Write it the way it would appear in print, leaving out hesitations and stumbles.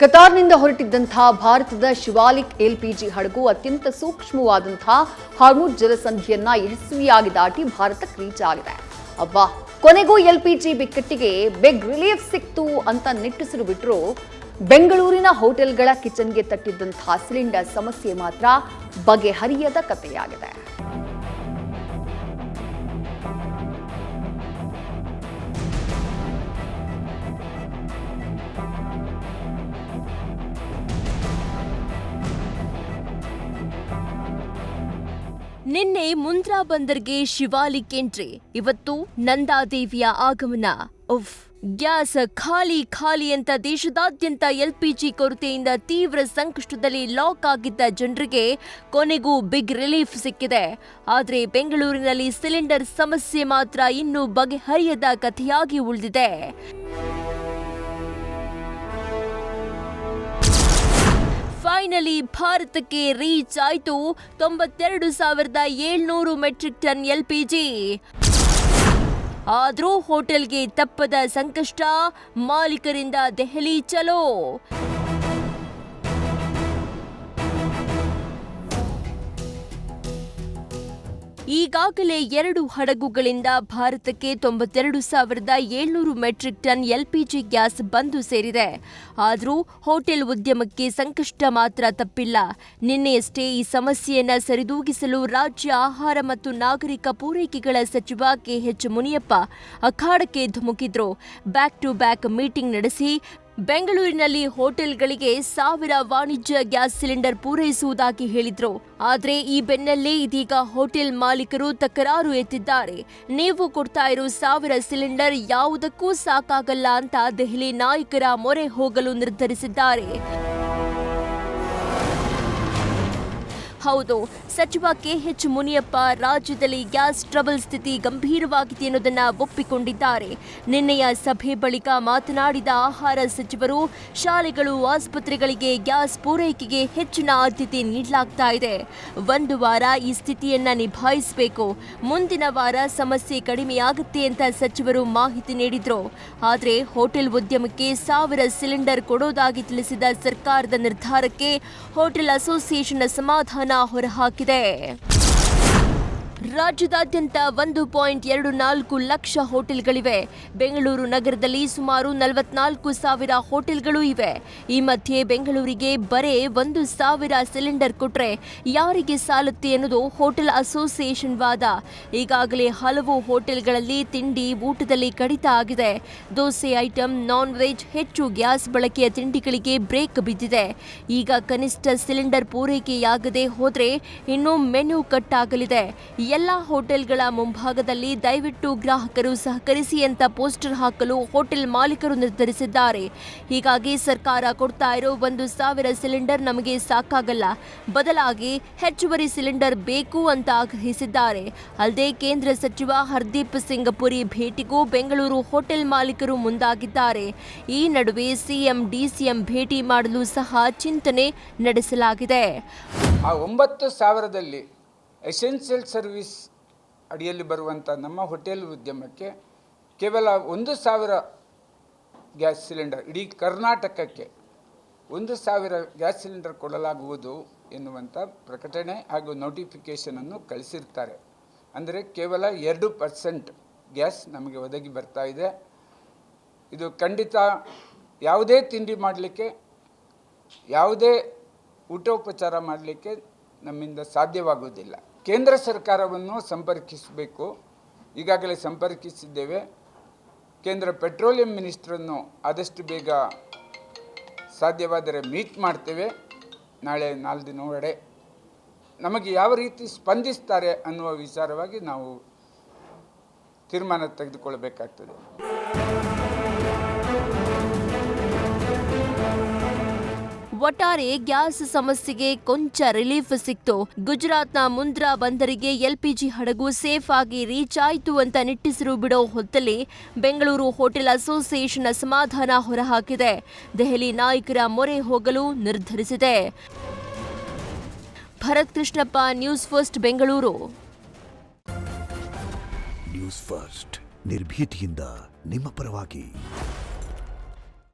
ಕತಾರ್ನಿಂದ ಹೊರಟಿದ್ದಂತಹ ಭಾರತದ ಶಿವಾಲಿಕ್ ಎಲ್ಪಿಜಿ ಹಡಗು ಅತ್ಯಂತ ಸೂಕ್ಷ್ಮವಾದಂತಹ ಹಾರ್ಮುಜ್ ಜಲಸಂಧಿಯನ್ನ ಯಶಸ್ವಿಯಾಗಿ ದಾಟಿ ಭಾರತಕ್ಕೆ ರೀಚ್ ಆಗಿದೆ. ಅಬ್ಬಾ, ಕೊನೆಗೂ ಎಲ್ಪಿಜಿ ಬಿಕ್ಕಟ್ಟಿಗೆ ಬಿಗ್ ರಿಲೀಫ್ ಸಿಕ್ತು ಅಂತ ನಿಟ್ಟುಸಿರು ಬಿಟ್ಟರು. ಬೆಂಗಳೂರಿನ ಹೋಟೆಲ್ಗಳ ಕಿಚನ್ಗೆ ತಟ್ಟಿದ್ದಂತಹ ಸಿಲಿಂಡರ್ ಸಮಸ್ಯೆ ಮಾತ್ರ ಬಗೆಹರಿಯದ ಕಥೆಯಾಗಿದೆ. ನಿನ್ನೆ ಮುಂದ್ರಾ ಬಂದರ್ಗೆ ಶಿವಾಲಿಕ್ ಎಂಟ್ರಿ, ಇವತ್ತು ನಂದಾದೇವಿಯ ಆಗಮನ. ಗ್ಯಾಸ್ ಖಾಲಿ ಅಂತ ದೇಶದಾದ್ಯಂತ ಎಲ್ಪಿಜಿ ಕೊರತೆಯಿಂದ ತೀವ್ರ ಸಂಕಷ್ಟದಲ್ಲಿ ಲಾಕ್ ಆಗಿದ್ದ ಜನರಿಗೆ ಕೊನೆಗೂ ಬಿಗ್ ರಿಲೀಫ್ ಸಿಕ್ಕಿದೆ. ಆದರೆ ಬೆಂಗಳೂರಿನಲ್ಲಿ ಸಿಲಿಂಡರ್ ಸಮಸ್ಯೆ ಮಾತ್ರ ಇನ್ನೂ ಬಗೆಹರಿಯದ ಕಥೆಯಾಗಿ ಉಳಿದಿದೆ. ಫೈನಲಿ ಭಾರತಕ್ಕೆ ರೀಚ್ ಆಯಿತು 92,700 ಮೆಟ್ರಿಕ್ ಟನ್ ಎಲ್ಪಿಜಿ. ಆದರೂ ಹೋಟೆಲ್ಗೆ ತಪ್ಪದ ಸಂಕಷ್ಟ, ಮಾಲೀಕರಿಂದ ದೆಹಲಿ ಚಲೋ. ಈಗಾಗಲೇ 2 ಹಡಗುಗಳಿಂದ ಭಾರತಕ್ಕೆ 92,700 ಮೆಟ್ರಿಕ್ ಟನ್ ಎಲ್ಪಿಜಿ ಗ್ಯಾಸ್ ಬಂದು ಸೇರಿದೆ. ಆದರೂ ಹೋಟೆಲ್ ಉದ್ಯಮಕ್ಕೆ ಸಂಕಷ್ಟ ಮಾತ್ರ ತಪ್ಪಿಲ್ಲ. ನಿನ್ನೆಯಷ್ಟೇ ಈ ಸಮಸ್ಯೆಯನ್ನು ಸರಿದೂಗಿಸಲು ರಾಜ್ಯ ಆಹಾರ ಮತ್ತು ನಾಗರಿಕ ಪೂರೈಕೆಗಳ ಸಚಿವ KH ಮುನಿಯಪ್ಪ ಅಖಾಡಕ್ಕೆ ಧುಮುಕಿದ್ರು. ಬ್ಯಾಕ್ ಟು ಬ್ಯಾಕ್ ಮೀಟಿಂಗ್ ನಡೆಸಿ ಬೆಂಗಳೂರಿನಲ್ಲಿ ಹೋಟೆಲ್ಗಳಿಗೆ 1000 ವಾಣಿಜ್ಯ ಗ್ಯಾಸ್ ಸಿಲಿಂಡರ್ ಪೂರೈಸುವುದಾಗಿ ಹೇಳಿದ್ರು. ಆದ್ರೆ ಈ ಬೆನ್ನಲ್ಲೇ ಇದೀಗ ಹೋಟೆಲ್ ಮಾಲೀಕರು ತಕರಾರು ಎತ್ತಿದ್ದಾರೆ. ನೀವು ಕೊಡ್ತಾ ಇರೋ 1000 ಸಿಲಿಂಡರ್ ಯಾವುದಕ್ಕೂ ಸಾಕಾಗಲ್ಲ ಅಂತ ದೆಹಲಿ ನಾಯಕರ ಮೊರೆ ಹೋಗಲು ನಿರ್ಧರಿಸಿದ್ದಾರೆ. ಹೌದು, ಸಚಿವ KH ಮುನಿಯಪ್ಪ ರಾಜ್ಯದಲ್ಲಿ ಗ್ಯಾಸ್ ಟ್ರಬಲ್ ಸ್ಥಿತಿ ಗಂಭೀರವಾಗಿದೆ ಎನ್ನುವುದನ್ನು ಒಪ್ಪಿಕೊಂಡಿದ್ದಾರೆ. ನಿನ್ನೆಯ ಸಭೆ ಬಳಿಕ ಮಾತನಾಡಿದ ಆಹಾರ ಸಚಿವರು, ಶಾಲೆಗಳು, ಆಸ್ಪತ್ರೆಗಳಿಗೆ ಗ್ಯಾಸ್ ಪೂರೈಕೆಗೆ ಹೆಚ್ಚಿನ ಆದ್ಯತೆ ನೀಡಲಾಗ್ತಾ ಇದೆ. 1 ವಾರ ಈ ಸ್ಥಿತಿಯನ್ನ ನಿಭಾಯಿಸಬೇಕು. ಮುಂದಿನ ವಾರ ಸಮಸ್ಯೆ ಕಡಿಮೆಯಾಗುತ್ತೆ ಅಂತ ಸಚಿವರು ಮಾಹಿತಿ ನೀಡಿದ್ರು. ಆದರೆ ಹೋಟೆಲ್ ಉದ್ಯಮಕ್ಕೆ 1000 ಸಿಲಿಂಡರ್ ಕೊಡೋದಾಗಿ ತಿಳಿಸಿದ ಸರ್ಕಾರದ ನಿರ್ಧಾರಕ್ಕೆ ಹೋಟೆಲ್ ಅಸೋಸಿಯೇಷನ್ ಅಸಮಾಧಾನ ಹೊರಹಾಕಿದೆ. ರಾಜ್ಯದಾದ್ಯಂತ 1.24 ಲಕ್ಷ ಹೋಟೆಲ್ಗಳಿವೆ. ಬೆಂಗಳೂರು ನಗರದಲ್ಲಿ ಸುಮಾರು 44,000 ಹೋಟೆಲ್ಗಳು ಇವೆ. ಈ ಮಧ್ಯೆ ಬೆಂಗಳೂರಿಗೆ ಬರೇ 1,000 ಸಿಲಿಂಡರ್ ಕೊಟ್ರೆ ಯಾರಿಗೆ ಸಾಲುತ್ತೆ ಎನ್ನುವುದು ಹೋಟೆಲ್ ಅಸೋಸಿಯೇಷನ್ ವಾದ. ಈಗಾಗಲೇ ಹಲವು ಹೋಟೆಲ್ಗಳಲ್ಲಿ ತಿಂಡಿ ಊಟದಲ್ಲಿ ಕಡಿತ ಆಗಿದೆ. ದೋಸೆ ಐಟಂ, ನಾನ್ ವೆಜ್, ಹೆಚ್ಚು ಗ್ಯಾಸ್ ಬಳಕೆಯ ತಿಂಡಿಗಳಿಗೆ ಬ್ರೇಕ್ ಬಿದ್ದಿದೆ. ಈಗ ಕನಿಷ್ಠ ಸಿಲಿಂಡರ್ ಪೂರೈಕೆಯಾಗದೆ ಹೋದ್ರೆ ಇನ್ನೂ ಮೆನು ಕಟ್ ಆಗಲಿದೆ. ಎಲ್ಲ ಹೋಟೆಲ್ಗಳ ಮುಂಭಾಗದಲ್ಲಿ ದಯವಿಟ್ಟು ಗ್ರಾಹಕರು ಸಹಕರಿಸಿ ಅಂತ ಪೋಸ್ಟರ್ ಹಾಕಲು ಹೋಟೆಲ್ ಮಾಲೀಕರು ನಿರ್ಧರಿಸಿದ್ದಾರೆ. ಹೀಗಾಗಿ ಸರ್ಕಾರ ಕೊಡ್ತಾ ಇರೋ 1,000 ಸಿಲಿಂಡರ್ ನಮಗೆ ಸಾಕಾಗಲ್ಲ, ಬದಲಾಗಿ ಹೆಚ್ಚುವರಿ ಸಿಲಿಂಡರ್ ಬೇಕು ಅಂತ ಆಗ್ರಹಿಸಿದ್ದಾರೆ. ಅಲ್ಲದೆ ಕೇಂದ್ರ ಸಚಿವ ಹರ್ದೀಪ್ ಸಿಂಗ್ ಪುರಿ ಭೇಟಿಗೂ ಬೆಂಗಳೂರು ಹೋಟೆಲ್ ಮಾಲೀಕರು ಮುಂದಾಗಿದ್ದಾರೆ. ಈ ನಡುವೆ ಸಿಎಂ ಡಿಸಿಎಂ ಭೇಟಿ ಮಾಡಲು ಸಹ ಚಿಂತನೆ ನಡೆಸಲಾಗಿದೆ. 9,000ದಲ್ಲಿ ಎಸೆನ್ಷಿಯಲ್ ಸರ್ವಿಸ್ ಅಡಿಯಲ್ಲಿ ಬರುವಂಥ ನಮ್ಮ ಹೋಟೆಲ್ ಉದ್ಯಮಕ್ಕೆ ಕೇವಲ 1,000 ಗ್ಯಾಸ್ ಸಿಲಿಂಡರ್, ಇಡೀ ಕರ್ನಾಟಕಕ್ಕೆ 1,000 ಗ್ಯಾಸ್ ಸಿಲಿಂಡರ್ ಕೊಡಲಾಗುವುದು ಎನ್ನುವಂಥ ಪ್ರಕಟಣೆ ಹಾಗೂ ನೋಟಿಫಿಕೇಷನನ್ನು ಕಳಿಸಿರ್ತಾರೆ. ಅಂದರೆ ಕೇವಲ 2% ಗ್ಯಾಸ್ ನಮಗೆ ಒದಗಿ ಬರ್ತಾ ಇದೆ. ಇದು ಖಂಡಿತ ಯಾವುದೇ ತಿಂಡಿ ಮಾಡಲಿಕ್ಕೆ, ಯಾವುದೇ ಊಟೋಪಚಾರ ಮಾಡಲಿಕ್ಕೆ ನಮ್ಮಿಂದ ಸಾಧ್ಯವಾಗುವುದಿಲ್ಲ. ಕೇಂದ್ರ ಸರ್ಕಾರವನ್ನು ಸಂಪರ್ಕಿಸಬೇಕು. ಈಗಾಗಲೇ ಸಂಪರ್ಕಿಸಿದ್ದೇವೆ. ಕೇಂದ್ರ ಪೆಟ್ರೋಲಿಯಂ ಮಿನಿಸ್ಟ್ರನ್ನು ಆದಷ್ಟು ಬೇಗ ಸಾಧ್ಯವಾದರೆ ಮೀಟ್ ಮಾಡ್ತೇವೆ. ನಾಳೆ 4 ದಿನ ಒಳಗಡೆ ನಮಗೆ ಯಾವ ರೀತಿ ಸ್ಪಂದಿಸ್ತಾರೆ ಅನ್ನುವ ವಿಚಾರವಾಗಿ ನಾವು ತೀರ್ಮಾನ ತೆಗೆದುಕೊಳ್ಳಬೇಕಾಗ್ತದೆ. ಒಟ್ಟಾರೆ ಗ್ಯಾಸ್ ಸಮಸ್ಯೆಗೆ ಕೊಂಚ ರಿಲೀಫ್ ಸಿಕ್ತು. ಗುಜರಾತ್ನ ಮುಂದ್ರಾ ಬಂದರಿಗೆ ಎಲ್ಪಿಜಿ ಹಡಗು ಸೇಫ್ ಆಗಿ ರೀಚ್ ಆಯಿತು ಅಂತ ನಿಟ್ಟುಸಿರು ಬಿಡೋ ಹೊತ್ತಲ್ಲಿ ಬೆಂಗಳೂರು ಹೋಟೆಲ್ ಅಸೋಸಿಯೇಷನ್ ಅಸಮಾಧಾನ ಹೊರಹಾಕಿದೆ. ದೆಹಲಿ ನಾಯಕರ ಮೊರೆ ಹೋಗಲು ನಿರ್ಧರಿಸಿದೆ. Bharat Krishnappa, news first, Bengaluru. News first ನಿರ್ಭೀತಿಯಿಂದ ನಿಮ್ಮ ಪರವಾಗಿ.